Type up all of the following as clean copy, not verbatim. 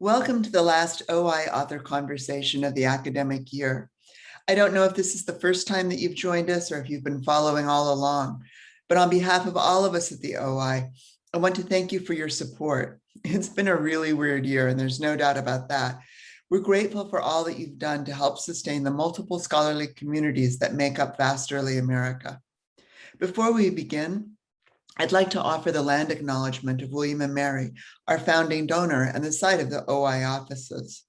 Welcome to the last OI author conversation of the academic year. I don't know if this is the first time that you've joined us or if you've been following all along, but on behalf of all of us at the OI, I want to thank you for your support. It's been a really weird year, and there's no doubt about that. We're grateful for all that you've done to help sustain the multiple scholarly communities that make up vast early America. Before we begin, I'd like to offer the land acknowledgement of William and Mary, our founding donor and the site of the OI offices.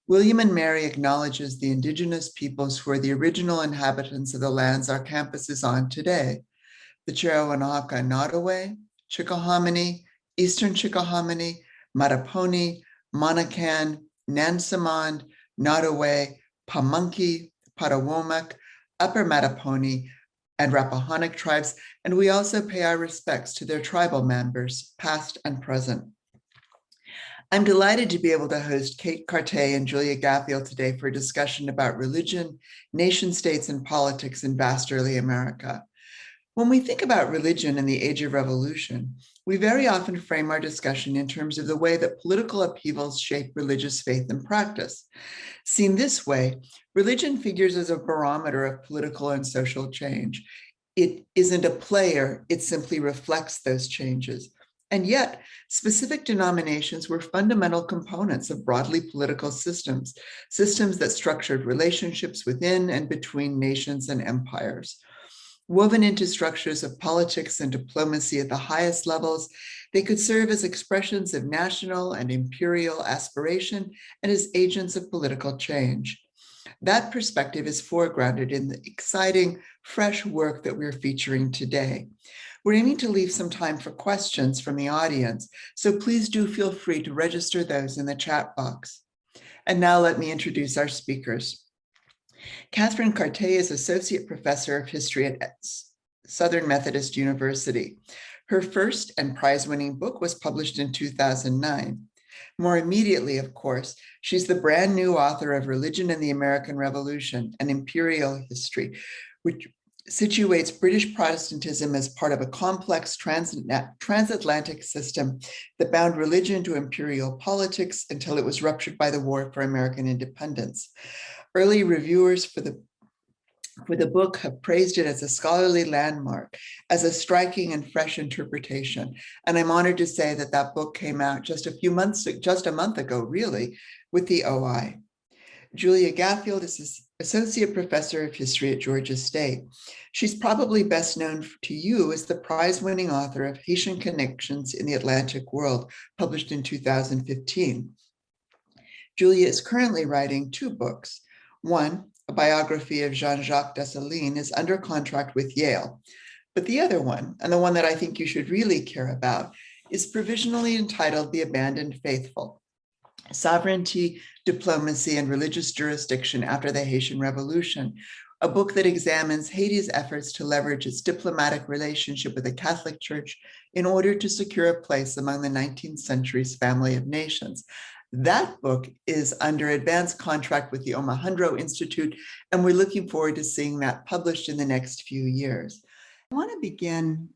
William and Mary acknowledges the Indigenous peoples who are the original inhabitants of the lands our campus is on today: the Chiricahua Nottoway, Chickahominy, Eastern Chickahominy, Mattaponi, Monacan, Nansemond, Nottoway, Pamunkey, Patawomack, Upper Mattaponi, and Rappahannock tribes, and we also pay our respects to their tribal members, past and present. I'm delighted to be able to host Kate Carté and Julia Gaffield today for a discussion about religion, nation states, and politics in vast early America. When we think about religion in the age of revolution, we very often frame our discussion in terms of the way that political upheavals shape religious faith and practice. Seen this way, religion figures as a barometer of political and social change. It isn't a player, it simply reflects those changes. And yet, specific denominations were fundamental components of broadly political systems, systems that structured relationships within and between nations and empires. Woven into structures of politics and diplomacy at the highest levels, they could serve as expressions of national and imperial aspiration and as agents of political change. That perspective is foregrounded in the exciting, fresh work that we're featuring today. We're aiming to leave some time for questions from the audience, so please do feel free to register those in the chat box. And now let me introduce our speakers. Catherine Carté is Associate Professor of History at Southern Methodist University. Her first and prize-winning book was published in 2009. More immediately, of course, she's the brand new author of Religion and the American Revolution, an Imperial History, which situates British Protestantism as part of a complex transatlantic system that bound religion to imperial politics until it was ruptured by the War for American Independence. Early reviewers for the book have praised it as a scholarly landmark, as a striking and fresh interpretation. And I'm honored to say that that book came out just a month ago, really, with the OI. Julia Gaffield is Associate Professor of History at Georgia State. She's probably best known to you as the prize-winning author of Haitian Connections in the Atlantic World, published in 2015. Julia is currently writing two books. One, a biography of Jean-Jacques Dessalines, is under contract with Yale. But the other one, and the one that I think you should really care about, is provisionally entitled The Abandoned Faithful: Sovereignty, Diplomacy, and Religious Jurisdiction After the Haitian Revolution, a book that examines Haiti's efforts to leverage its diplomatic relationship with the Catholic Church in order to secure a place among the 19th century's family of nations. That book is under advanced contract with the Omohundro Institute, and we're looking forward to seeing that published in the next few years. I want to begin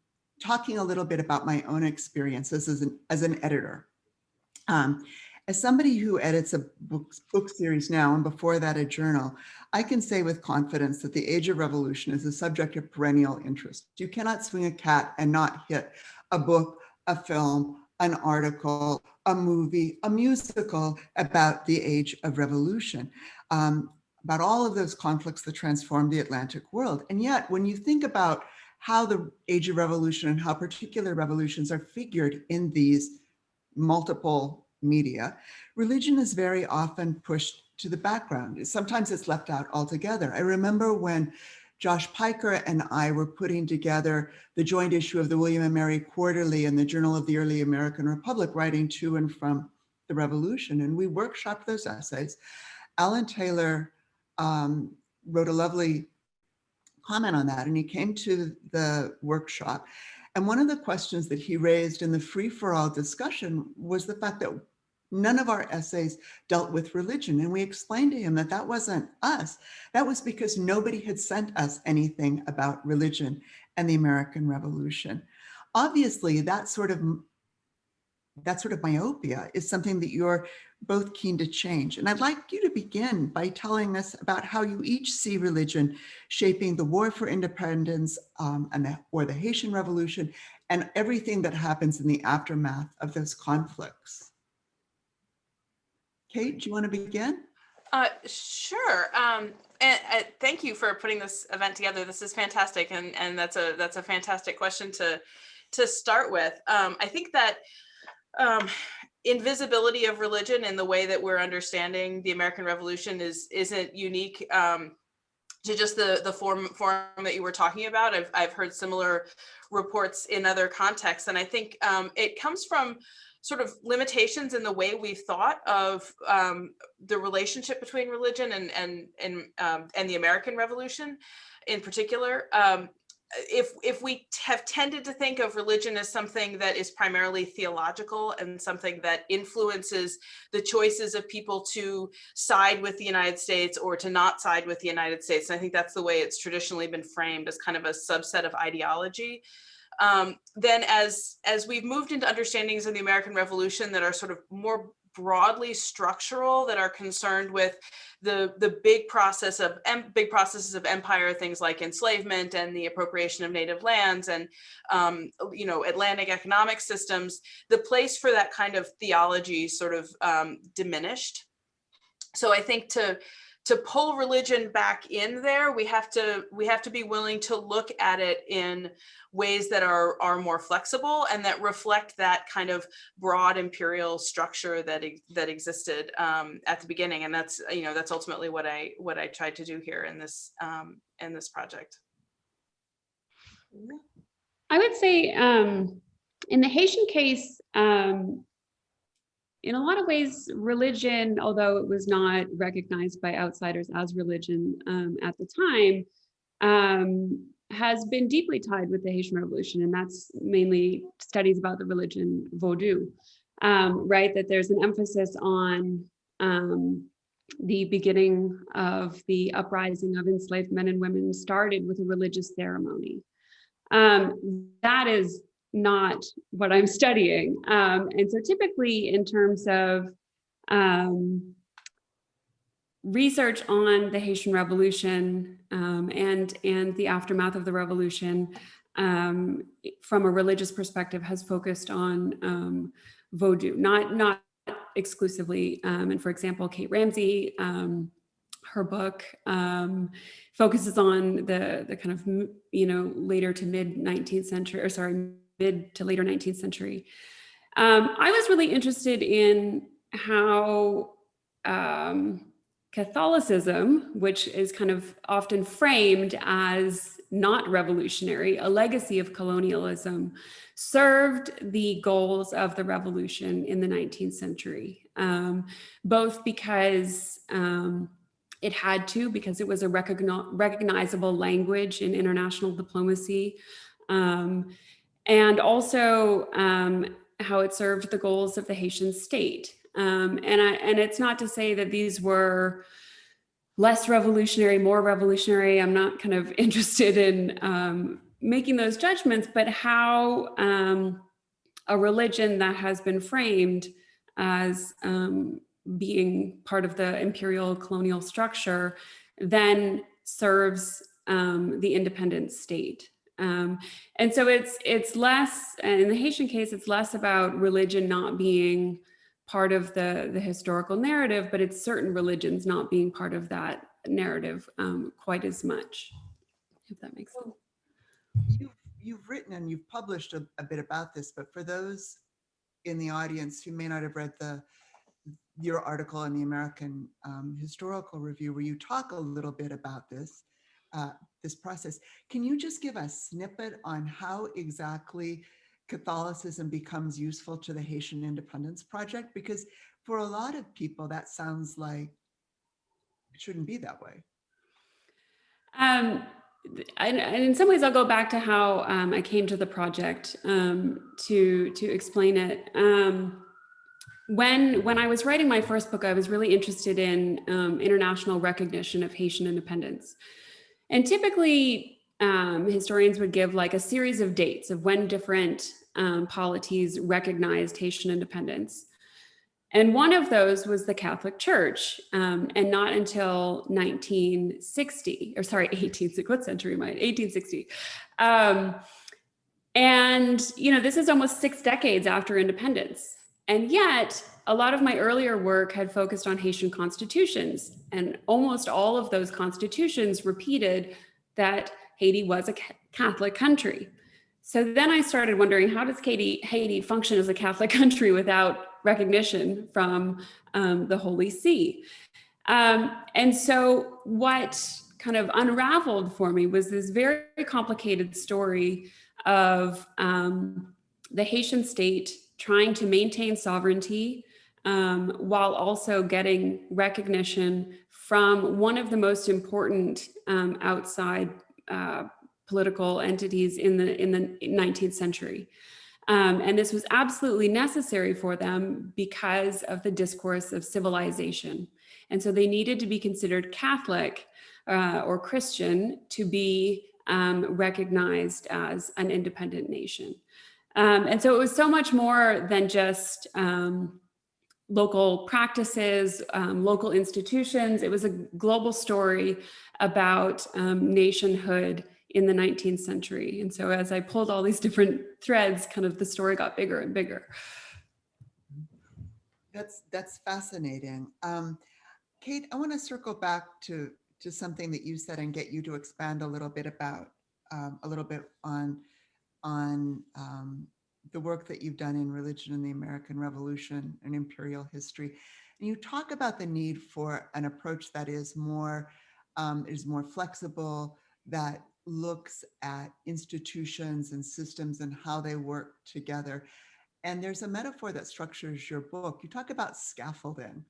talking a little bit about my own experiences as an editor. As somebody who edits a book series now, and before that a journal, I can say with confidence that the age of revolution is a subject of perennial interest. You cannot swing a cat and not hit a book, a film, an article, a movie, a musical about the age of revolution, about all of those conflicts that transformed the Atlantic world. And yet, when you think about how the age of revolution and how particular revolutions are figured in these multiple media, religion is very often pushed to the background. Sometimes it's left out altogether. I remember when Josh Piker and I were putting together the joint issue of the William and Mary Quarterly and the Journal of the Early American Republic, writing to and from the Revolution, and we workshopped those essays. Alan Taylor wrote a lovely comment on that, and he came to the workshop. And one of the questions that he raised in the free-for-all discussion was the fact that none of our essays dealt with religion. And we explained to him that that wasn't us. That was because nobody had sent us anything about religion and the American Revolution. Obviously, that sort of that sort of myopia is something that you're both keen to change. And I'd like you to begin by telling us about how you each see religion shaping the war for independence or the Haitian Revolution and everything that happens in the aftermath of those conflicts. Kate, do you want to begin? Sure. And thank you for putting this event together. This is fantastic, and that's a fantastic question to start with. I think that invisibility of religion in the way that we're understanding the American Revolution isn't unique to just the form that you were talking about. I've heard similar reports in other contexts, and I think it comes from sort of limitations in the way we've thought of the relationship between religion and the American Revolution in particular. If we have tended to think of religion as something that is primarily theological and something that influences the choices of people to side with the United States or to not side with the United States, and I think that's the way it's traditionally been framed, as kind of a subset of ideology. Then as we've moved into understandings of the American Revolution that are sort of more broadly structural, that are concerned with the big processes of empire, things like enslavement and the appropriation of native lands and Atlantic economic systems, the place for that kind of theology sort of diminished. So I think to pull religion back in there, we have to be willing to look at it in ways that are more flexible and that reflect that kind of broad imperial structure that existed at the beginning. And that's ultimately what I tried to do here in this project. I would say in the Haitian case, in a lot of ways, religion, although it was not recognized by outsiders as religion at the time, has been deeply tied with the Haitian Revolution, and that's mainly studies about the religion Vodou, right? That there's an emphasis on the beginning of the uprising of enslaved men and women started with a religious ceremony. That is not what I'm studying. And so typically in terms of research on the Haitian Revolution and the aftermath of the revolution from a religious perspective has focused on Vodou, not exclusively. And for example, Kate Ramsey, her book focuses on the kind of, later to mid 19th century, or sorry, mid to later 19th century. I was really interested in how Catholicism, which is kind of often framed as not revolutionary, a legacy of colonialism, served the goals of the revolution in the 19th century, both because it had to, because it was a recognizable language in international diplomacy, and also how it served the goals of the Haitian state. And it's not to say that these were less revolutionary, more revolutionary. I'm not kind of interested in making those judgments, but how a religion that has been framed as being part of the imperial colonial structure then serves the independent state. And so it's less, in the Haitian case, it's less about religion not being part of the historical narrative, but it's certain religions not being part of that narrative quite as much, if that makes sense. You've written and you've published a bit about this, but for those in the audience who may not have read your article in the American Historical Review, where you talk a little bit about this process, can you just give a snippet on how exactly Catholicism becomes useful to the Haitian Independence Project? Because for a lot of people, that sounds like it shouldn't be that way. And in some ways, I'll go back to how I came to the project to explain it. When I was writing my first book, I was really interested in international recognition of Haitian independence. And typically, historians would give like a series of dates of when different polities recognized Haitian independence. And one of those was the Catholic Church, and not until 1960, or sorry, 1860, what century am I? 1860. And, you know, this is almost 6 decades after independence. And yet, a lot of my earlier work had focused on Haitian constitutions, and almost all of those constitutions repeated that Haiti was a Catholic country. So then I started wondering, how does Haiti function as a Catholic country without recognition from the Holy See? And so what kind of unraveled for me was this very complicated story of the Haitian state trying to maintain sovereignty while also getting recognition from one of the most important outside political entities in the 19th century. And this was absolutely necessary for them because of the discourse of civilization. And so they needed to be considered Catholic or Christian to be recognized as an independent nation. And so it was so much more than just local practices, local institutions. It was a global story about nationhood in the 19th century. And so as I pulled all these different threads, kind of the story got bigger and bigger. That's fascinating. Kate, I want to circle back to something that you said and get you to expand a little bit about, on the work that you've done in religion and the American Revolution and imperial history. And you talk about the need for an approach that is more flexible, that looks at institutions and systems and how they work together. And there's a metaphor that structures your book. You talk about scaffolding.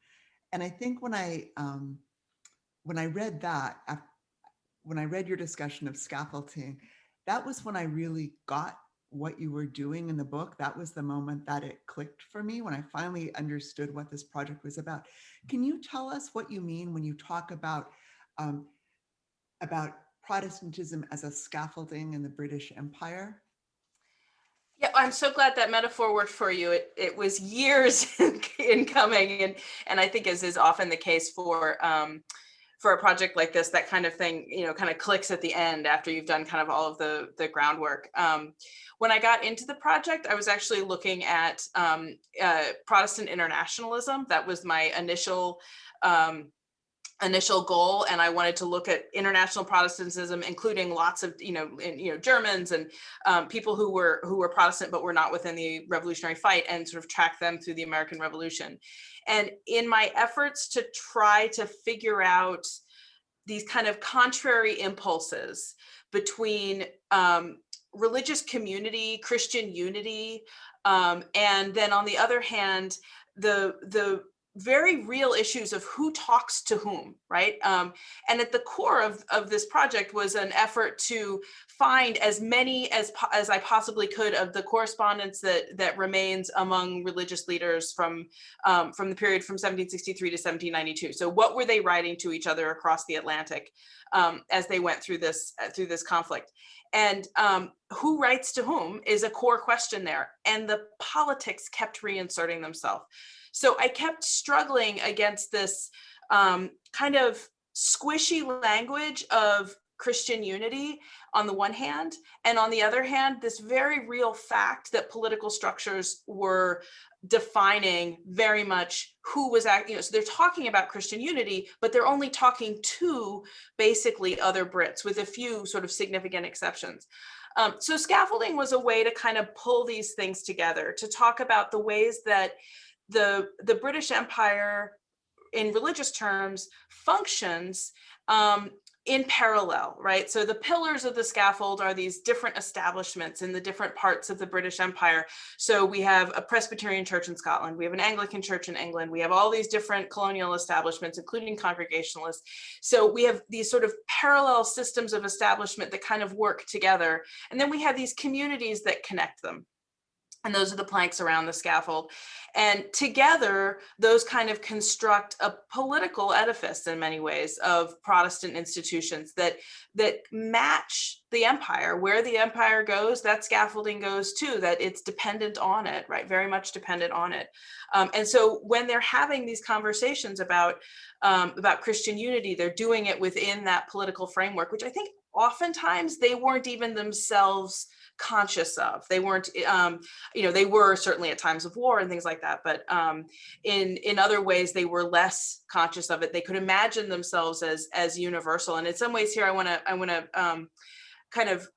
And I think when I read that, when I read your discussion of scaffolding, that was when I really got what you were doing in the book. That was the moment that it clicked for me, when I finally understood what this project was about. Can you tell us what you mean when you talk about Protestantism as a scaffolding in the British Empire? Yeah, I'm so glad that metaphor worked for you. It was years in coming, and I think as is often the case for a project like this, that kind of thing, you know, kind of clicks at the end after you've done kind of all of the groundwork. When I got into the project, I was actually looking at Protestant internationalism. That was my initial goal, and I wanted to look at international Protestantism, including lots of Germans and people who were Protestant but were not within the revolutionary fight, and sort of track them through the American Revolution. And in my efforts to try to figure out these kind of contrary impulses between religious community, Christian unity, and then on the other hand, the very real issues of who talks to whom, right? And at the core of this project was an effort to find as many as I possibly could of the correspondence that remains among religious leaders from the period from 1763 to 1792. So what were they writing to each other across the Atlantic as they went through this conflict? And who writes to whom is a core question there. And the politics kept reinserting themselves. So I kept struggling against this kind of squishy language of Christian unity on the one hand, and on the other hand, this very real fact that political structures were defining very much who was acting. So they're talking about Christian unity, but they're only talking to basically other Brits, with a few sort of significant exceptions. So scaffolding was a way to kind of pull these things together, to talk about the ways that the British Empire, in religious terms, functions in parallel, right? So the pillars of the scaffold are these different establishments in the different parts of the British Empire. So we have a Presbyterian church in Scotland, we have an Anglican church in England, we have all these different colonial establishments, including Congregationalists. So we have these sort of parallel systems of establishment that kind of work together. And then we have these communities that connect them. And those are the planks around the scaffold. And together, those kind of construct a political edifice in many ways of Protestant institutions that match the empire. Where the empire goes, that scaffolding goes too, that it's dependent on it, right? Very much dependent on it. And so when they're having these conversations about Christian unity, they're doing it within that political framework, which I think oftentimes they weren't even themselves conscious of. They weren't, they were certainly at times of war and things like that, but in other ways they were less conscious of it. They could imagine themselves as universal. And in some ways here, I want to kind of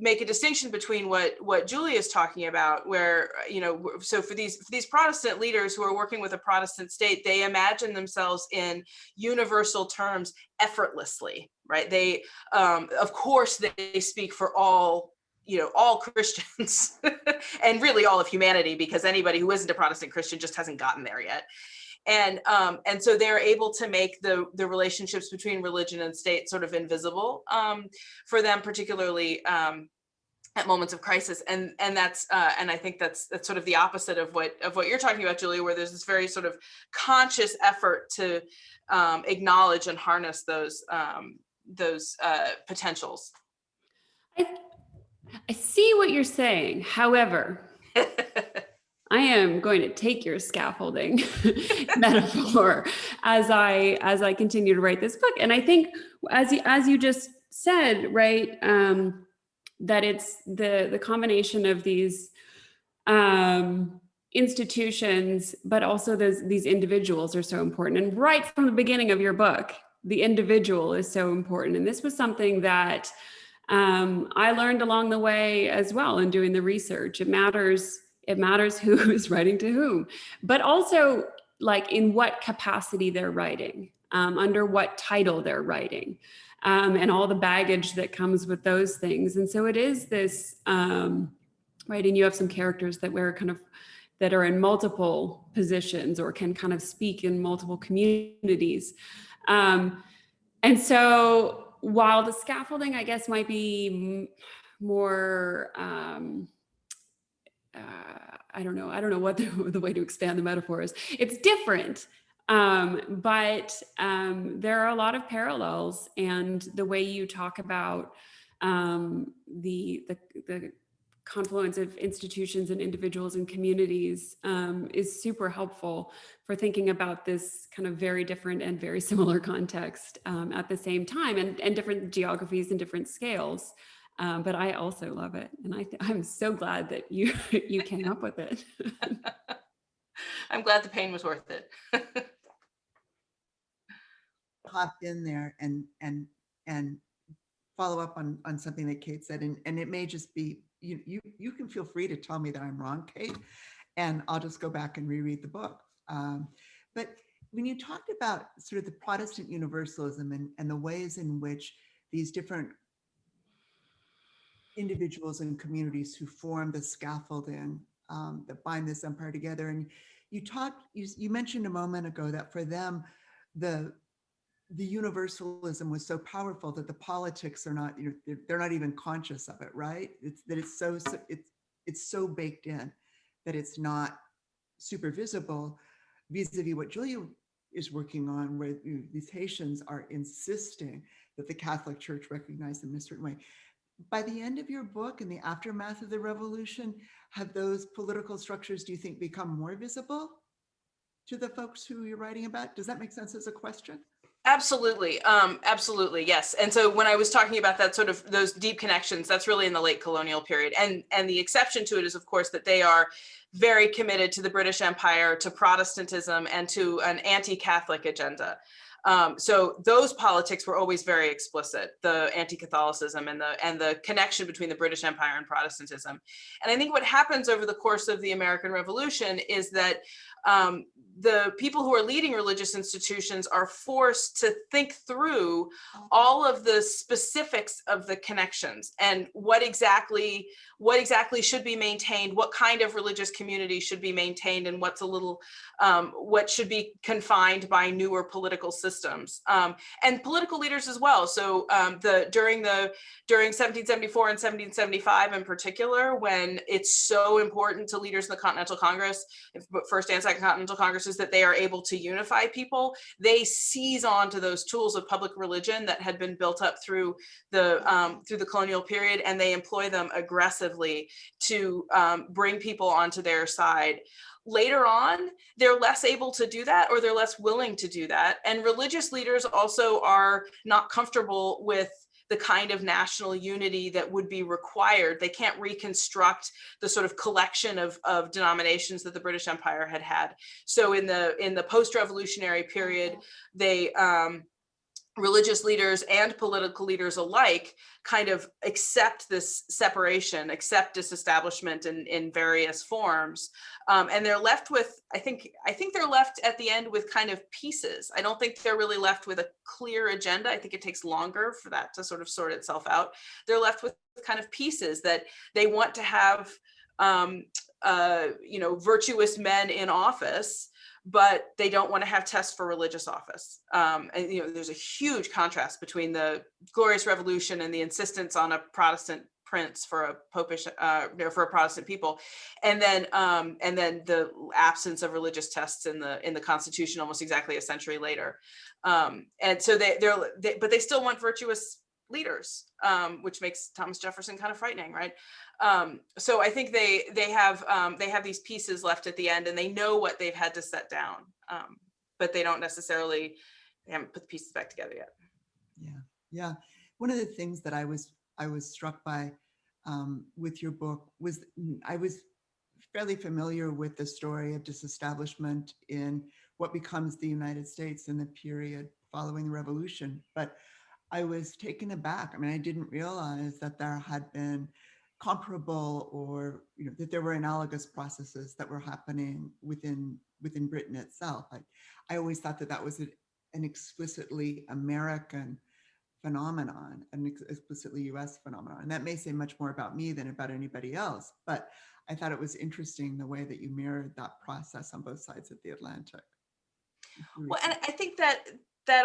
make a distinction between what Julie is talking about, where, so for these Protestant leaders who are working with a Protestant state, they imagine themselves in universal terms effortlessly, right? They, of course, they speak for all Christians and really all of humanity, because anybody who isn't a Protestant Christian just hasn't gotten there yet. And so they're able to make the relationships between religion and state sort of invisible for them, particularly at moments of crisis. And that's and I think that's sort of the opposite of what you're talking about, Julia, where there's this very sort of conscious effort to acknowledge and harness those potentials. I see what you're saying. However, I am going to take your scaffolding metaphor as I continue to write this book. And I think, as you just said, right, that it's the combination of these institutions, but also these individuals are so important. And right from the beginning of your book, the individual is so important. And this was something that I learned along the way as well in doing the research. It matters who is writing to whom, but also like in what capacity they're writing, under what title they're writing, and all the baggage that comes with those things. And so it is this, right, and you have some characters that are in multiple positions or can kind of speak in multiple communities. And so while the scaffolding, I guess, might be more, I don't know what the way to expand the metaphor is. It's different, but there are a lot of parallels, and the way you talk about the confluence of institutions and individuals and communities is super helpful for thinking about this kind of very different and very similar context at the same time, and different geographies and different scales. But I also love it. And I'm so glad that you came up with it. I'm glad the pain was worth it. Hop in there and follow up on something that Kate said. And it may just be, you can feel free to tell me that I'm wrong, Kate, and I'll just go back and reread the book. But when you talked about sort of the Protestant universalism and the ways in which these different individuals and communities who form the scaffolding that bind this empire together, and you mentioned a moment ago that for them, the universalism was so powerful that the politics are not, they're not even conscious of it, right? It's so baked in that it's not super visible, vis-a-vis what Julia is working on, where these Haitians are insisting that the Catholic Church recognize them in a certain way. By the end of your book, in the aftermath of the revolution, have those political structures, do you think, become more visible to the folks who you're writing about? Does that make sense as a question? Absolutely. Absolutely. Yes. And so when I was talking about that sort of those deep connections, that's really in the late colonial period. And the exception to it is, of course, that they are very committed to the British Empire, to Protestantism, and to an anti-Catholic agenda. So those politics were always very explicit, the anti-Catholicism and the connection between the British Empire and Protestantism. And I think what happens over the course of the American Revolution is that the people who are leading religious institutions are forced to think through all of the specifics of the connections and what exactly should be maintained, what kind of religious community should be maintained, and what should be confined by newer political systems systems, and political leaders as well. So during 1774 and 1775 in particular, when it's so important to leaders in the Continental Congress, First and Second Continental Congresses, that they are able to unify people, they seize on to those tools of public religion that had been built up through the colonial period, and they employ them aggressively to bring people onto their side. Later on, they're less able to do that, or they're less willing to do that. And religious leaders also are not comfortable with the kind of national unity that would be required. They can't reconstruct the sort of collection of denominations that the British Empire had had. So in the post-revolutionary period, they religious leaders and political leaders alike kind of accept this separation, accept disestablishment in various forms. And they're left with, I think they're left at the end with kind of pieces. I don't think they're really left with a clear agenda. I think it takes longer for that to sort of sort itself out. They're left with kind of pieces that they want to have, virtuous men in office, but they don't want to have tests for religious office. And there's a huge contrast between the Glorious Revolution and the insistence on a Protestant prince for a popish, for a Protestant people, and then the absence of religious tests in the Constitution almost exactly a century later. And so but they still want virtuous leaders, which makes Thomas Jefferson kind of frightening, right? So I think they have these pieces left at the end, and they know what they've had to set down, but they haven't put the pieces back together yet. Yeah. One of the things that I was struck by with your book was I was fairly familiar with the story of disestablishment in what becomes the United States in the period following the Revolution, but I was taken aback. I mean, I didn't realize that there had been comparable, or that there were analogous processes that were happening within Britain itself. I always thought that was an explicitly American phenomenon, an explicitly US phenomenon. And that may say much more about me than about anybody else, but I thought it was interesting the way that you mirrored that process on both sides of the Atlantic. Well, and I think that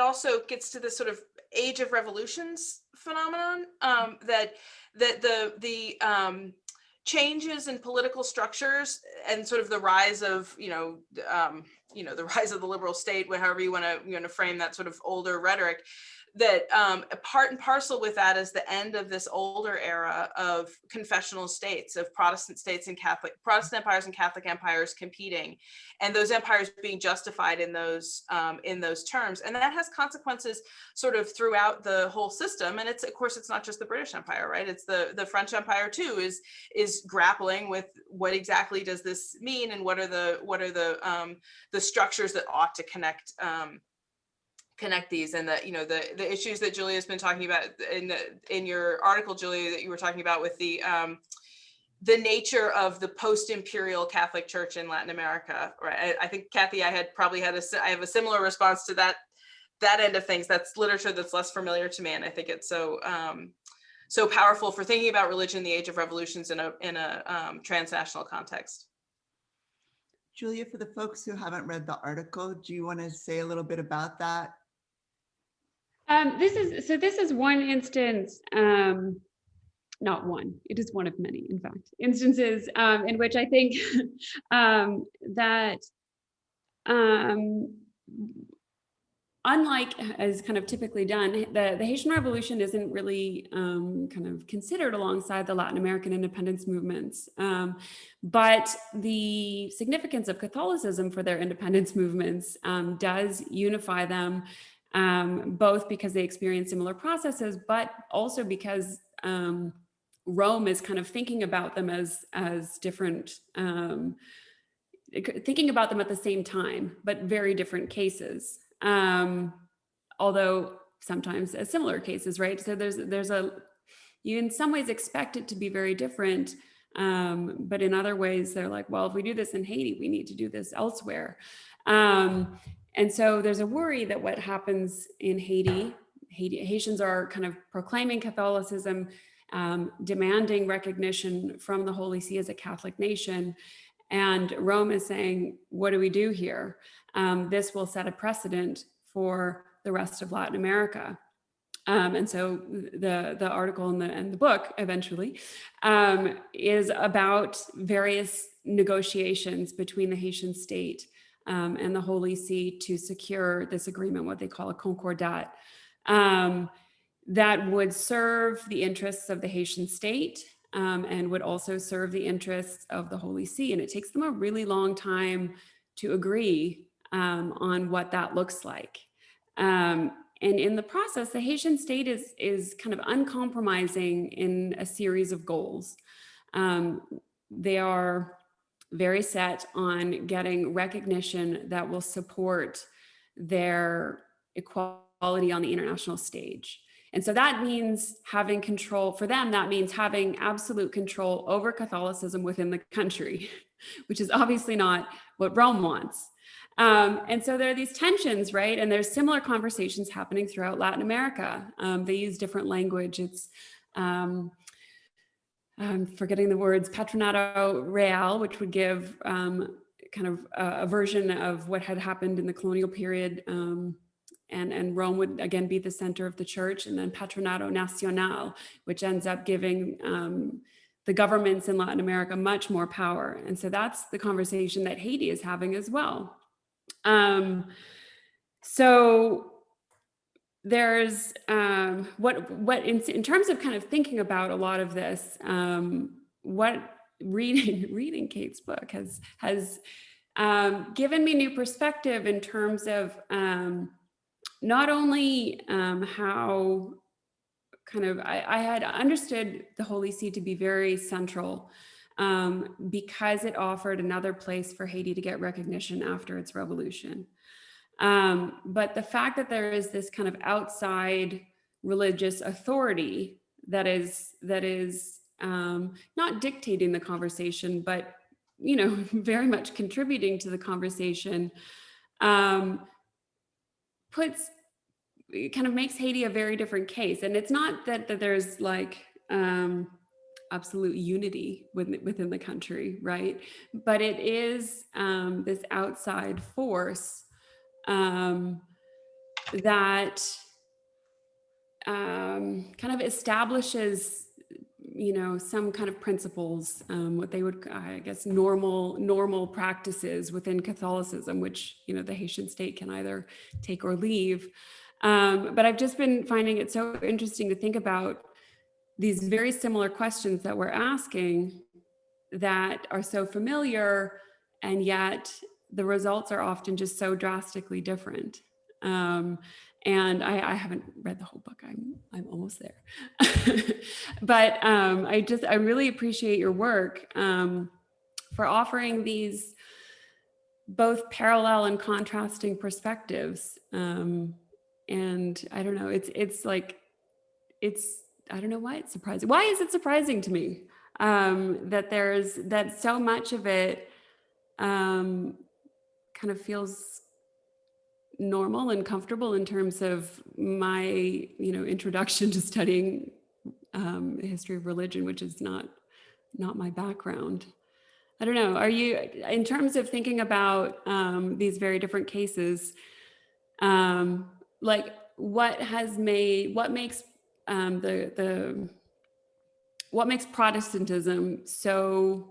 also gets to this sort of age of revolutions phenomenon, that the changes in political structures and sort of the rise of the rise of the liberal state, however you want to frame that sort of older rhetoric, that part and parcel with that is the end of this older era of confessional states, of Protestant states and Protestant empires and Catholic empires competing, and those empires being justified in those terms. And that has consequences sort of throughout the whole system. And it's, of course, it's not just the British Empire, right? It's the French Empire too is grappling with what exactly does this mean, and what are the structures that ought to connect these, and the issues that Julia's been talking about in your article, Julia, that you were talking about with the nature of the post-imperial Catholic Church in Latin America, right? I think, Kathy, I have a similar response to that end of things. That's literature that's less familiar to me, and I think it's so powerful for thinking about religion in the age of revolutions in a transnational context. Julia, for the folks who haven't read the article, do you want to say a little bit about that? This is one instance, not one, it is one of many, in fact, instances in which I think that unlike as kind of typically done, the Haitian Revolution isn't really kind of considered alongside the Latin American independence movements. But the significance of Catholicism for their independence movements does unify them, both because they experience similar processes, but also because Rome is kind of thinking about them as different, thinking about them at the same time, but very different cases. Although sometimes as similar cases, right? So you in some ways expect it to be very different, but in other ways they're like, well, if we do this in Haiti, we need to do this elsewhere. And so there's a worry that what happens in Haitians are kind of proclaiming Catholicism, demanding recognition from the Holy See as a Catholic nation. And Rome is saying, what do we do here? This will set a precedent for the rest of Latin America. And so the article and the book eventually is about various negotiations between the Haitian state and the Holy See to secure this agreement, what they call a concordat, that would serve the interests of the Haitian state and would also serve the interests of the Holy See. And it takes them a really long time to agree on what that looks like. And in the process, the Haitian state is kind of uncompromising in a series of goals. They are very set on getting recognition that will support their equality on the international stage. And so that means having control, for them, that means having absolute control over Catholicism within the country, which is obviously not what Rome wants. And so there are these tensions, right? And there's similar conversations happening throughout Latin America. They use different language. It's, I'm forgetting the words, Patronato Real, which would give kind of a version of what had happened in the colonial period. And Rome would again be the center of the church, and then Patronato Nacional, which ends up giving the governments in Latin America much more power. And so that's the conversation that Haiti is having as well. So there's what in terms of kind of thinking about a lot of this, what reading Kate's book has given me new perspective in terms of not only how kind of I had understood the Holy See to be very central because it offered another place for Haiti to get recognition after its revolution. But the fact that there is this kind of outside religious authority that is not dictating the conversation, but very much contributing to the conversation, kind of makes Haiti a very different case. And it's not that there's like absolute unity within the country, right? But it is this outside force that kind of establishes, some kind of principles, what they would, I guess, normal practices within Catholicism, which, the Haitian state can either take or leave. But I've just been finding it so interesting to think about these very similar questions that we're asking that are so familiar, and yet the results are often just so drastically different. And I haven't read the whole book. I'm almost there. But I really appreciate your work for offering these both parallel and contrasting perspectives. And I don't know, I don't know why it's surprising. Why is it surprising to me that so much of it kind of feels normal and comfortable in terms of my, introduction to studying history of religion, which is not my background. I don't know. Are you, in terms of thinking about these very different cases, like what makes Protestantism so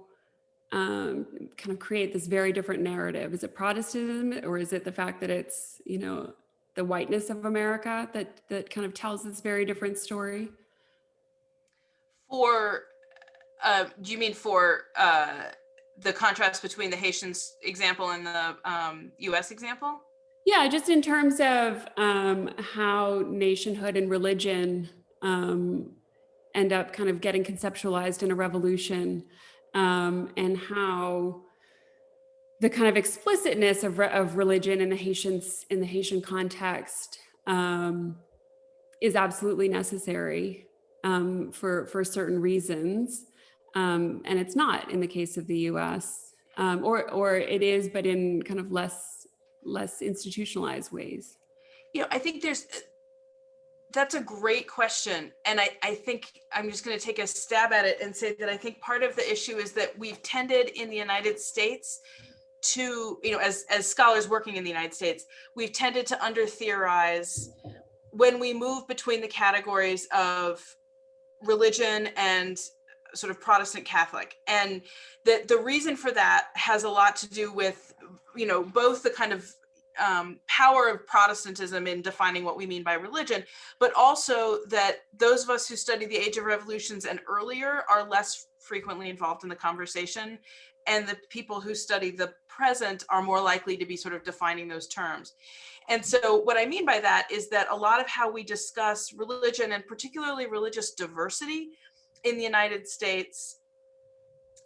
kind of create this very different narrative? Is it Protestantism, or is it the fact that it's, the whiteness of America that kind of tells this very different story? Do you mean for the contrast between the Haitian example and the US example? Yeah, just in terms of how nationhood and religion end up kind of getting conceptualized in a revolution, and how the kind of explicitness of religion in the Haitian context is absolutely necessary for certain reasons, and it's not in the case of the U.S. Or it is, but in kind of less institutionalized ways. I think that's a great question. And I think I'm just going to take a stab at it and say that I think part of the issue is that we've tended in the United States to, as scholars working in the United States, we've tended to under theorize when we move between the categories of religion and sort of Protestant Catholic. And the reason for that has a lot to do with, both the kind of power of Protestantism in defining what we mean by religion, but also that those of us who study the Age of Revolutions and earlier are less frequently involved in the conversation. And the people who study the present are more likely to be sort of defining those terms. And so what I mean by that is that a lot of how we discuss religion, and particularly religious diversity in the United States,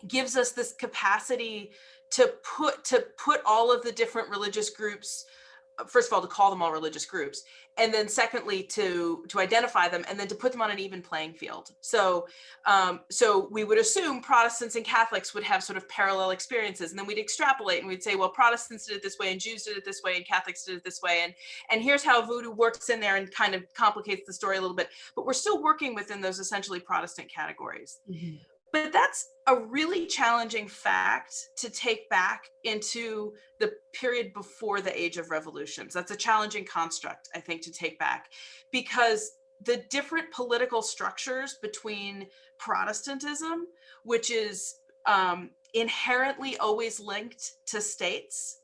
gives us this capacity to put all of the different religious groups, first of all, to call them all religious groups, and then secondly, to identify them, and then to put them on an even playing field. So we would assume Protestants and Catholics would have sort of parallel experiences, and then we'd extrapolate and we'd say, well, Protestants did it this way, and Jews did it this way, and Catholics did it this way, and here's how voodoo works in there and kind of complicates the story a little bit. But we're still working within those essentially Protestant categories. Mm-hmm. But that's a really challenging fact to take back into the period before the Age of Revolutions. That's a challenging construct, I think, to take back, because the different political structures between Protestantism, which is inherently always linked to states,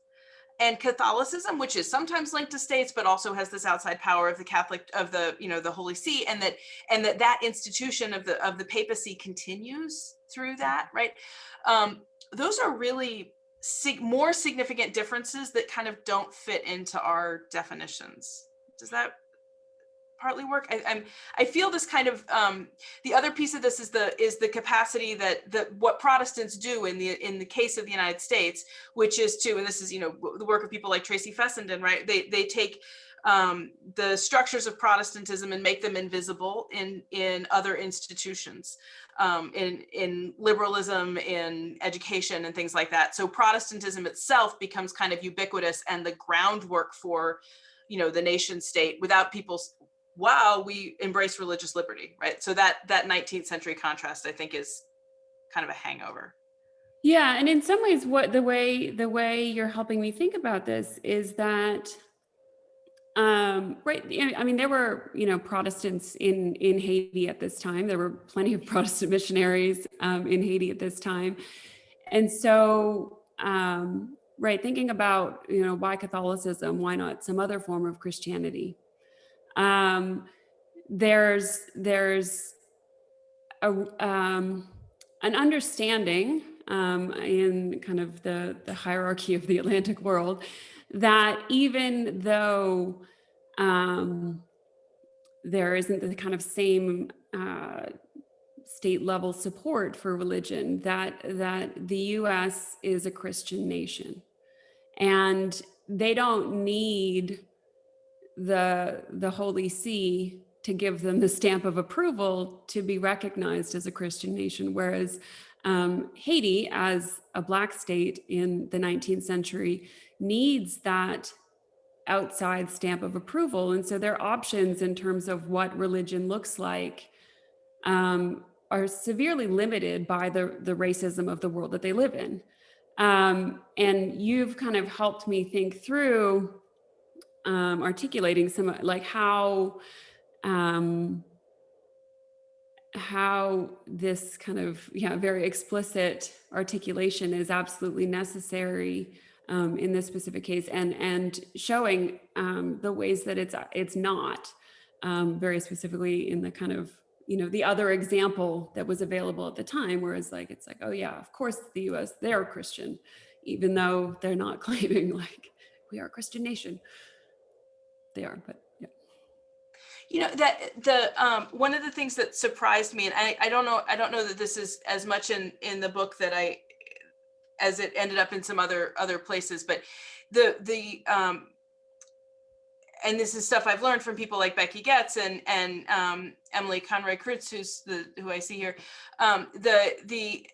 and Catholicism, which is sometimes linked to states, but also has this outside power of the Catholic, of the, the Holy See, and that institution of the papacy continues through that, right? Those are really more significant differences that kind of don't fit into our definitions. Does that partly work? I feel this kind of the other piece of this is the capacity that what Protestants do in the case of the United States, which is to, and this is the work of people like Tracy Fessenden, right? They take the structures of Protestantism and make them invisible in other institutions, in liberalism, in education, and things like that. So Protestantism itself becomes kind of ubiquitous and the groundwork for the nation state without people's, while we embrace religious liberty, right? So that 19th century contrast, I think, is kind of a hangover. Yeah, and in some ways, the way you're helping me think about this is that, right? I mean, there were Protestants in Haiti at this time. There were plenty of Protestant missionaries in Haiti at this time, and so right, thinking about why Catholicism, why not some other form of Christianity? There's an understanding in kind of the hierarchy of the Atlantic world that even though there isn't the kind of same state level support for religion, that the US is a Christian nation, and they don't need the Holy See to give them the stamp of approval to be recognized as a Christian nation, whereas Haiti, as a Black state in the 19th century, needs that outside stamp of approval. And so their options in terms of what religion looks like are severely limited by the racism of the world that they live in. And you've kind of helped me think through articulating some, like how this kind of very explicit articulation is absolutely necessary in this specific case, and showing the ways that it's not, very specifically in the kind of the other example that was available at the time, whereas it's like, oh yeah, of course the US, they're Christian, even though they're not claiming like we are a Christian nation. They are, but yeah. That one of the things that surprised me, and I don't know that this is as much in the book as it ended up in some other places, but and this is stuff I've learned from people like Becky Getz and Emily Conroy-Krutz, who I see here, the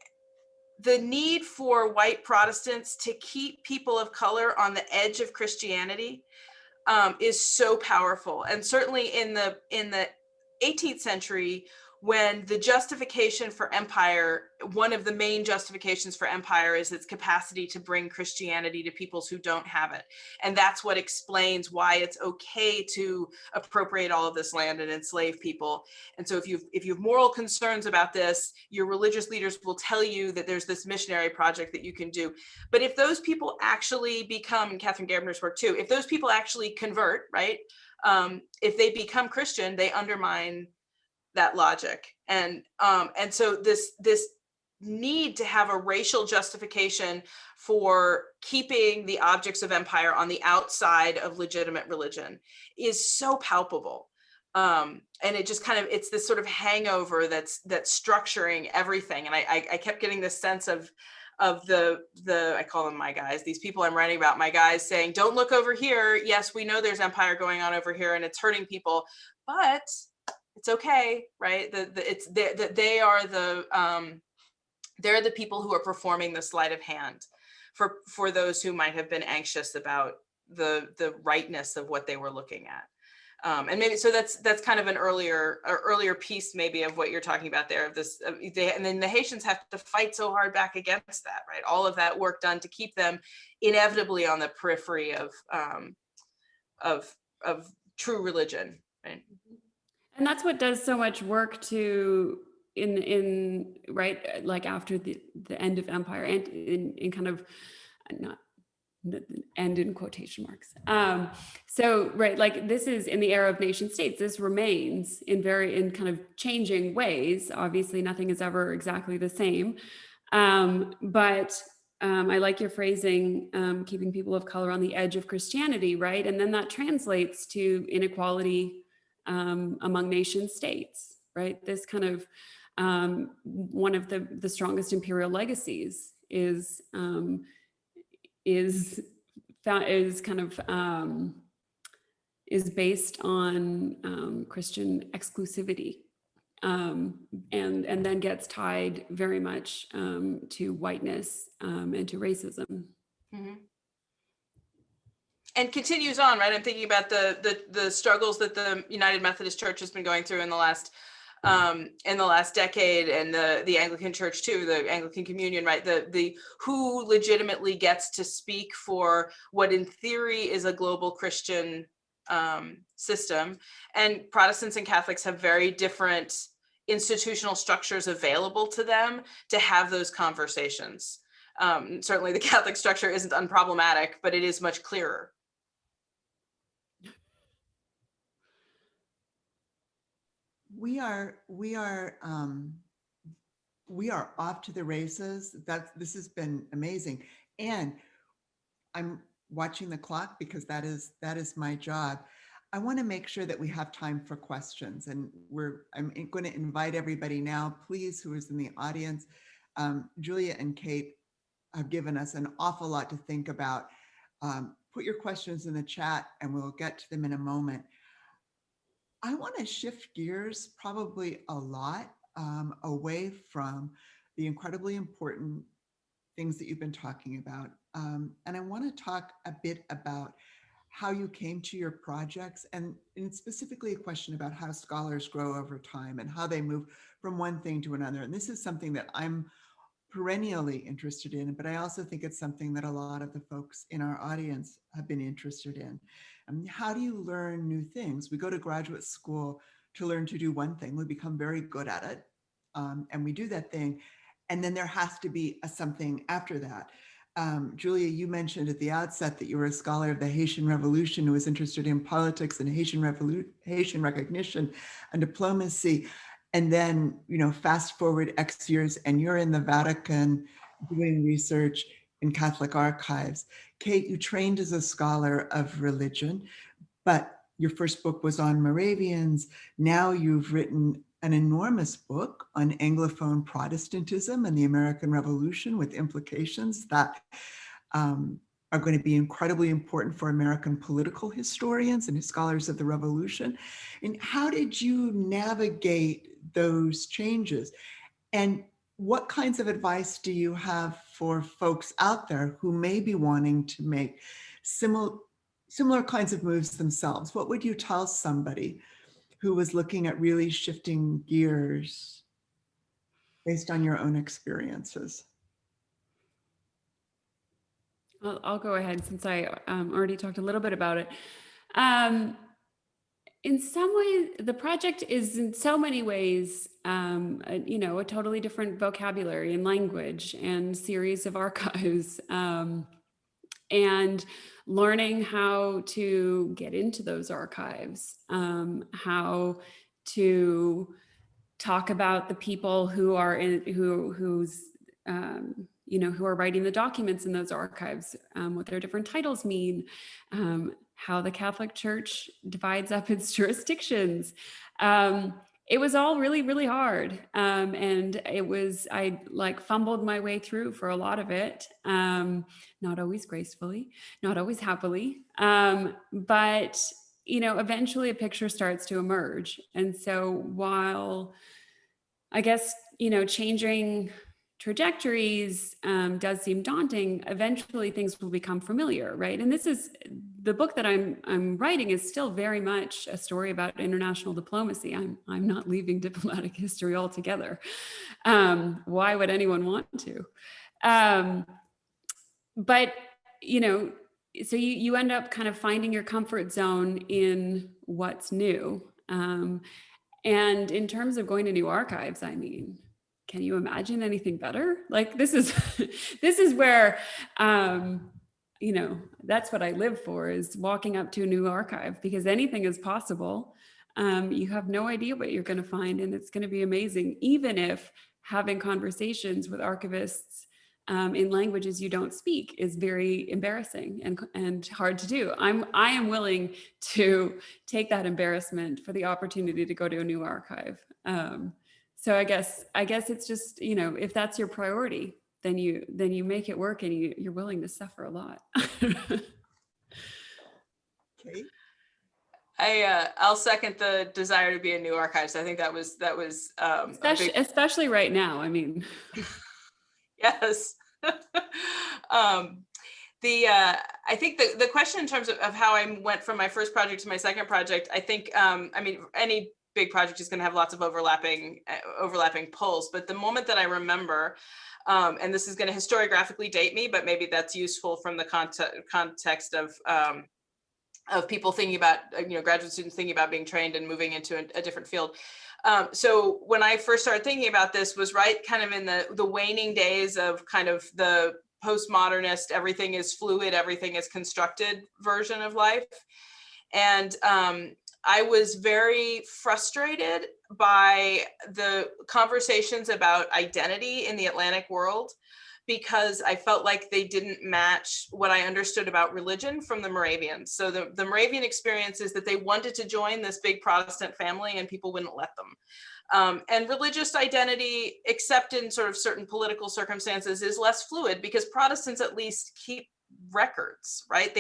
need for white Protestants to keep people of color on the edge of Christianity is so powerful. And certainly in the 18th century, when the justification for empire, one of the main justifications for empire is its capacity to bring Christianity to peoples who don't have it. And that's what explains why it's okay to appropriate all of this land and enslave people. And so if you have moral concerns about this, your religious leaders will tell you that there's this missionary project that you can do. But if those people actually become, Catherine Gabner's work too, if those people actually convert, right? If they become Christian, they undermine that logic. And so this need to have a racial justification for keeping the objects of empire on the outside of legitimate religion is so palpable. And it just kind of, it's this sort of hangover that's structuring everything. And I kept getting this sense of the I call them my guys, these people I'm writing about, my guys, saying, don't look over here. Yes, we know there's empire going on over here and it's hurting people, but it's okay, right? They are they're the people who are performing the sleight of hand for those who might have been anxious about the rightness of what they were looking at. And maybe so that's kind of an earlier piece maybe of what you're talking about there, of this, and then the Haitians have to fight so hard back against that, right? All of that work done to keep them inevitably on the periphery of true religion, right? And that's what does so much work to in right, like after the end of empire, and in kind of not end in quotation marks. So right, like this is in the era of nation states, this remains in kind of changing ways. Obviously nothing is ever exactly the same. But I like your phrasing, keeping people of color on the edge of Christianity, right? And then that translates to inequality among nation states, right? This kind of one of the strongest imperial legacies is based on Christian exclusivity, and then gets tied very much to whiteness and to racism. Mm-hmm. And continues on, right? I'm thinking about the struggles that the United Methodist Church has been going through in the last decade, and the Anglican Church too, the Anglican Communion, right? The who legitimately gets to speak for what in theory is a global Christian system. And Protestants and Catholics have very different institutional structures available to them to have those conversations. Certainly the Catholic structure isn't unproblematic, but it is much clearer. We are off to the races. This has been amazing. And I'm watching the clock because that is my job. I want to make sure that we have time for questions, and I'm going to invite everybody now, please, who is in the audience. Julia and Kate have given us an awful lot to think about. Put your questions in the chat and we'll get to them in a moment. I want to shift gears probably a lot away from the incredibly important things that you've been talking about. And I want to talk a bit about how you came to your projects, and specifically a question about how scholars grow over time and how they move from one thing to another. And this is something that I'm perennially interested in, but I also think it's something that a lot of the folks in our audience have been interested in. How do you learn new things? We go to graduate school to learn to do one thing. We become very good at it, and we do that thing. And then there has to be a something after that. Julia, you mentioned at the outset that you were a scholar of the Haitian Revolution who was interested in politics and Haitian recognition and diplomacy. And then, fast forward X years and you're in the Vatican doing research in Catholic archives. Kate, you trained as a scholar of religion, but your first book was on Moravians. Now you've written an enormous book on Anglophone Protestantism and the American Revolution, with implications that are going to be incredibly important for American political historians and scholars of the Revolution. And how did you navigate those changes? And what kinds of advice do you have for folks out there who may be wanting to make similar kinds of moves themselves? What would you tell somebody who was looking at really shifting gears based on your own experiences? I'll go ahead since I already talked a little bit about it. Um, in some ways, the project is in so many ways, a totally different vocabulary and language and series of archives. And learning how to get into those archives, how to talk about the people who are in who are writing the documents in those archives, what their different titles mean, how the Catholic Church divides up its jurisdictions. It was all really, really hard. And I like fumbled my way through for a lot of it. Not always gracefully, not always happily. But eventually a picture starts to emerge. And so while I guess, changing trajectories does seem daunting, eventually things will become familiar, right? And this is the book that I'm writing is still very much a story about international diplomacy. I'm not leaving diplomatic history altogether. Why would anyone want to? But so you end up kind of finding your comfort zone in what's new. And in terms of going to new archives, I mean, can you imagine anything better? Like this is this is where that's what I live for, is walking up to a new archive, because anything is possible. You have no idea what you're going to find, and it's going to be amazing, even if having conversations with archivists in languages you don't speak is very embarrassing and hard to do. I am willing to take that embarrassment for the opportunity to go to a new archive. So I guess it's just, if that's your priority, then you make it work, and you're willing to suffer a lot. Kate? I'll second the desire to be in new archives. I think that was especially right now. I mean, yes. I think the question in terms of how I went from my first project to my second project, I think, any big project is going to have lots of overlapping pulls, but the moment that I remember, and this is going to historiographically date me, but maybe that's useful from the context of people thinking about, graduate students thinking about being trained and moving into a different field. So when I first started thinking about this was right kind of in the waning days of kind of the postmodernist, everything is fluid, everything is constructed version of life. And I was very frustrated by the conversations about identity in the Atlantic world, because I felt like they didn't match what I understood about religion from the Moravians. So the Moravian experience is that they wanted to join this big Protestant family and people wouldn't let them. And religious identity, except in sort of certain political circumstances, is less fluid, because Protestants at least keep records, right?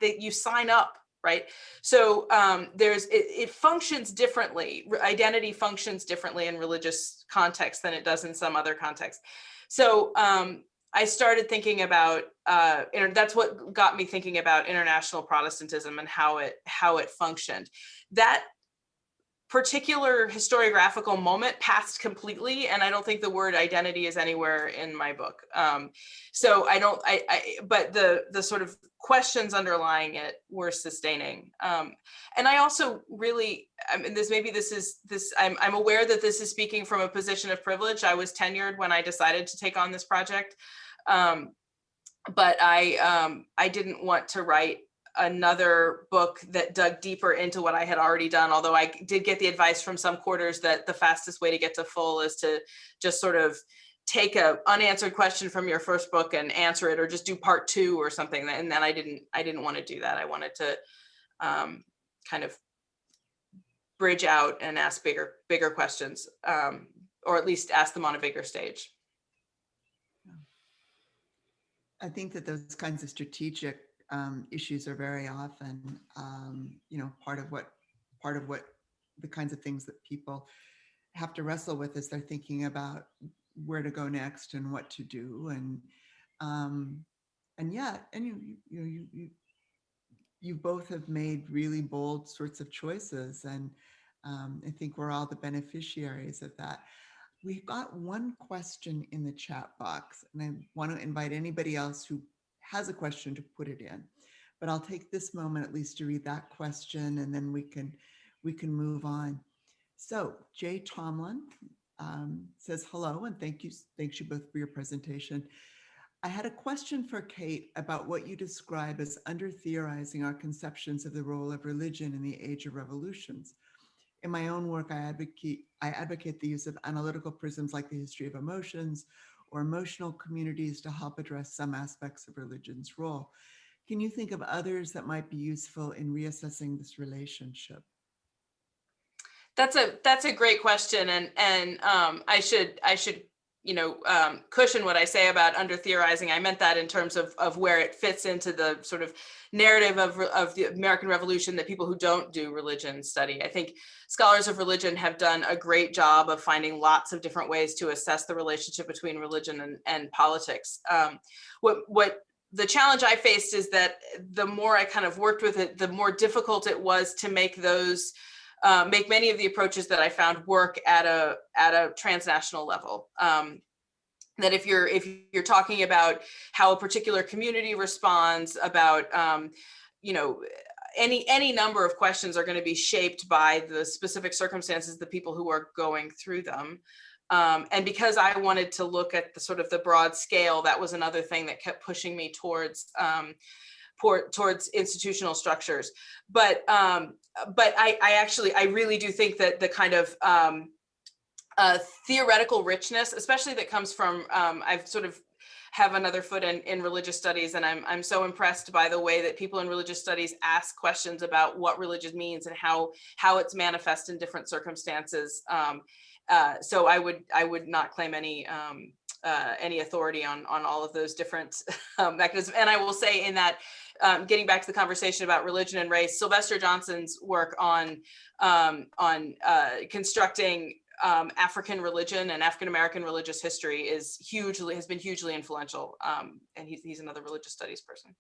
You sign up, right? So it functions differently. Identity functions differently in religious context than it does in some other context. So I started thinking about, that's what got me thinking about international Protestantism and how it functioned. That particular historiographical moment passed completely, and I don't think the word identity is anywhere in my book. So but the sort of questions underlying it were sustaining. And I also really, I'm aware that this is speaking from a position of privilege. I was tenured when I decided to take on this project. But I didn't want to write another book that dug deeper into what I had already done, although I did get the advice from some quarters that the fastest way to get to full is to just sort of take a unanswered question from your first book and answer it, or just do part 2 or something. And then I didn't want to do that. I wanted to kind of bridge out and ask bigger questions, or at least ask them on a bigger stage. I think that those kinds of strategic issues are very often, part of what the kinds of things that people have to wrestle with as they're thinking about where to go next and what to do. You both have made really bold sorts of choices, and I think we're all the beneficiaries of that. We've got one question in the chat box, and I want to invite anybody else who has a question to put it in. But I'll take this moment at least to read that question, and then we can move on. So Jay Tomlin says hello, and thanks you both for your presentation. I had a question for Kate about what you describe as under-theorizing our conceptions of the role of religion in the age of revolutions. In my own work, I advocate the use of analytical prisms like the history of emotions or emotional communities to help address some aspects of religion's role. Can you think of others that might be useful in reassessing this relationship? That's a great question, and I should cushion what I say about under theorizing. I meant that in terms of where it fits into the sort of narrative of the American Revolution that people who don't do religion study. I think scholars of religion have done a great job of finding lots of different ways to assess the relationship between religion and politics. What the challenge I faced is that the more I kind of worked with it, the more difficult it was to make make many of the approaches that I found work at a transnational level. That if you're talking about how a particular community responds, about any number of questions are going to be shaped by the specific circumstances, the people who are going through them. And because I wanted to look at the sort of the broad scale, that was another thing that kept pushing me towards institutional structures. But I really do think that the kind of theoretical richness, especially that comes from, I've sort of have another foot in religious studies, and I'm so impressed by the way that people in religious studies ask questions about what religion means and how it's manifest in different circumstances. So I would not claim any authority on all of those different mechanisms. And I will say in that, getting back to the conversation about religion and race, Sylvester Johnson's work on constructing African religion and African American religious history has been hugely influential. And he's another religious studies person.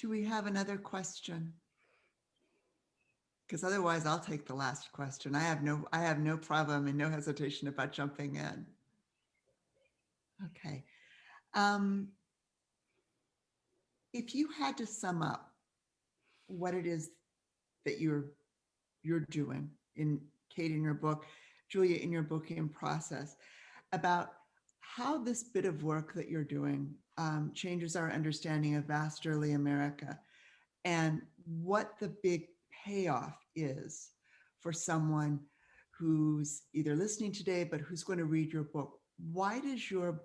Do we have another question? Because otherwise I'll take the last question. I have no problem and no hesitation about jumping in. Okay. If you had to sum up what it is that you're doing in Kate in your book, Julia in your book in process, about how this bit of work that you're doing changes our understanding of vast early America, and what the big payoff is for someone who's either listening today, but who's going to read your book. Why does your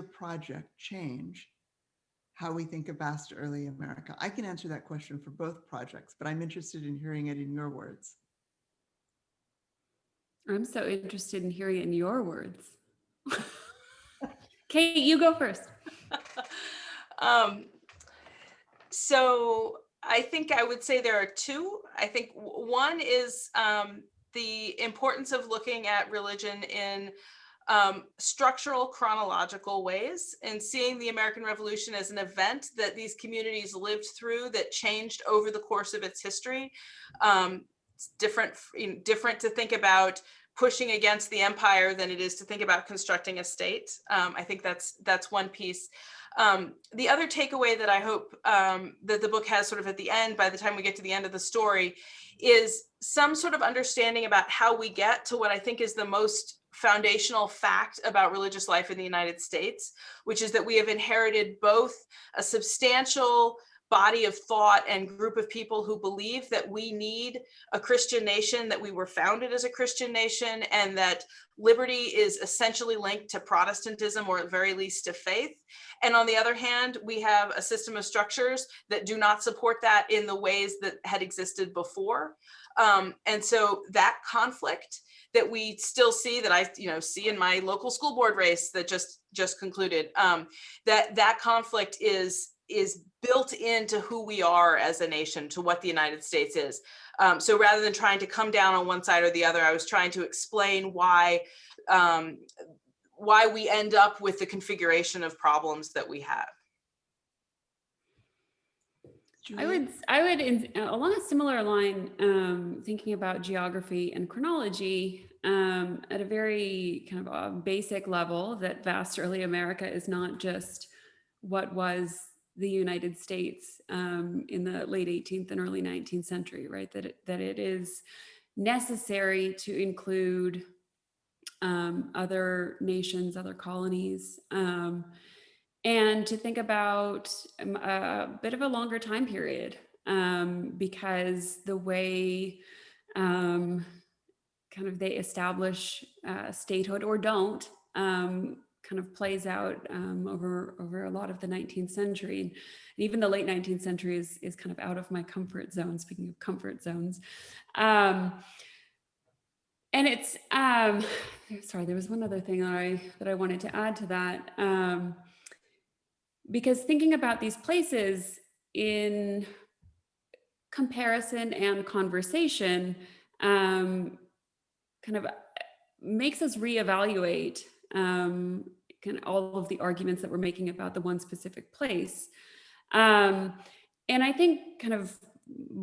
project change how we think of vast early America? I can answer that question for both projects, but I'm interested in hearing it in your words. I'm so interested in hearing it in your words. Kate, you go first. So I think I would say there are two. I think one is the importance of looking at religion in structural, chronological ways, and seeing the American Revolution as an event that these communities lived through that changed over the course of its history. It's different to think about pushing against the empire than it is to think about constructing a state. I think that's one piece. The other takeaway that I hope that the book has sort of at the end, by the time we get to the end of the story, is some sort of understanding about how we get to what I think is the most foundational fact about religious life in the United States, which is that we have inherited both a substantial body of thought and group of people who believe that we need a Christian nation, that we were founded as a Christian nation, and that liberty is essentially linked to Protestantism, or at the very least to faith. And on the other hand, we have a system of structures that do not support that in the ways that had existed before. And so that conflict that we still see, that I see in my local school board race that just concluded, that conflict is built into who we are as a nation, to what the United States is. So rather than trying to come down on one side or the other, I was trying to explain why we end up with the configuration of problems that we have. Julia? along a similar line, thinking about geography and chronology, at a very kind of a basic level, that vast early America is not just what was the United States in the late 18th and early 19th century, right? That it is necessary to include other nations, other colonies, and to think about a bit of a longer time period, because the way kind of they establish statehood or don't kind of plays out over a lot of the 19th century. And even the late 19th century is kind of out of my comfort zone, speaking of comfort zones. And it's, sorry, there was one other thing that I wanted to add to that. Because thinking about these places in comparison and conversation kind of makes us reevaluate kind of all of the arguments that we're making about the one specific place. And I think kind of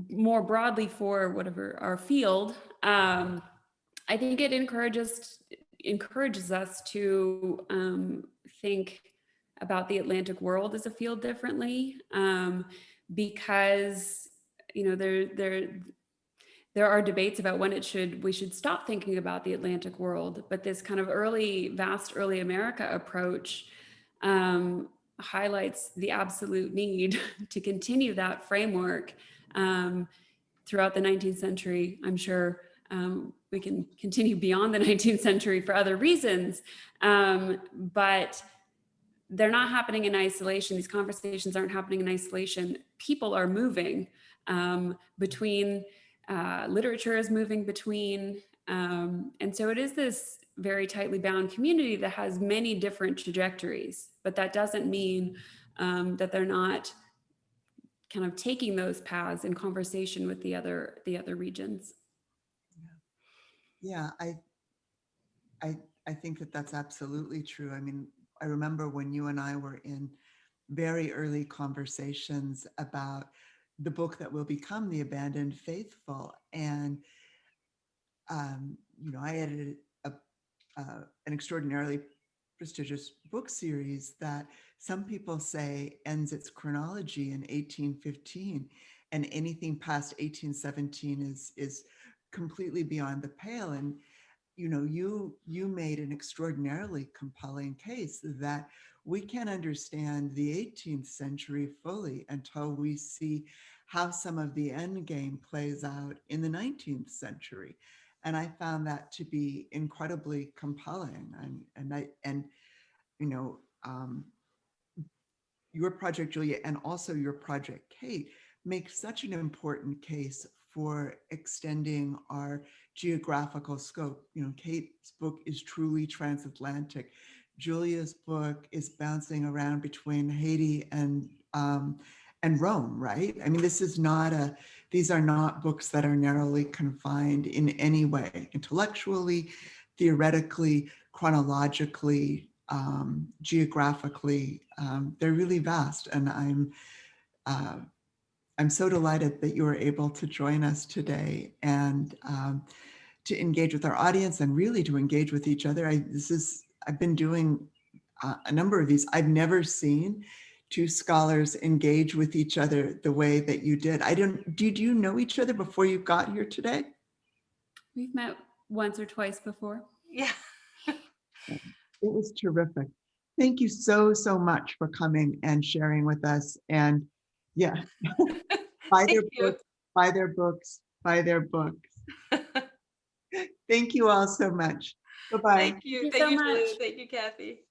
more broadly for whatever our field, I think it encourages us to think about the Atlantic world as a field differently, because there are debates about when we should stop thinking about the Atlantic world, but this kind of vast early America approach highlights the absolute need to continue that framework throughout the 19th century. I'm sure we can continue beyond the 19th century for other reasons, but they're not happening in isolation. These conversations aren't happening in isolation. People are moving between, literature is moving between, and so it is this very tightly bound community that has many different trajectories, but that doesn't mean that they're not kind of taking those paths in conversation with the other regions. Yeah, I think that that's absolutely true. I mean, I remember when you and I were in very early conversations about the book that will become The Abandoned Faithful, and I edited an extraordinarily prestigious book series that some people say ends its chronology in 1815, and anything past 1817 is completely beyond the pale. And you made an extraordinarily compelling case that we can't understand the 18th century fully until we see how some of the end game plays out in the 19th century. And I found that to be incredibly compelling. Your project, Julia, and also your project, Kate, make such an important case for extending our geographical scope. Kate's book is truly transatlantic. Julia's book is bouncing around between Haiti and Rome, right? I mean, these are not books that are narrowly confined in any way, intellectually, theoretically, chronologically, geographically. They're really vast, and I'm so delighted that you were able to join us today and to engage with our audience and really to engage with each other. I've been doing a number of these. I've never seen two scholars engage with each other the way that you did. Did you know each other before you got here today? We've met once or twice before. Yeah. It was terrific. Thank you so much for coming and sharing with us. And yeah, buy their books. Thank you all so much. Bye-bye. Thank you. Thank you, Julia. Thank you, Kathy.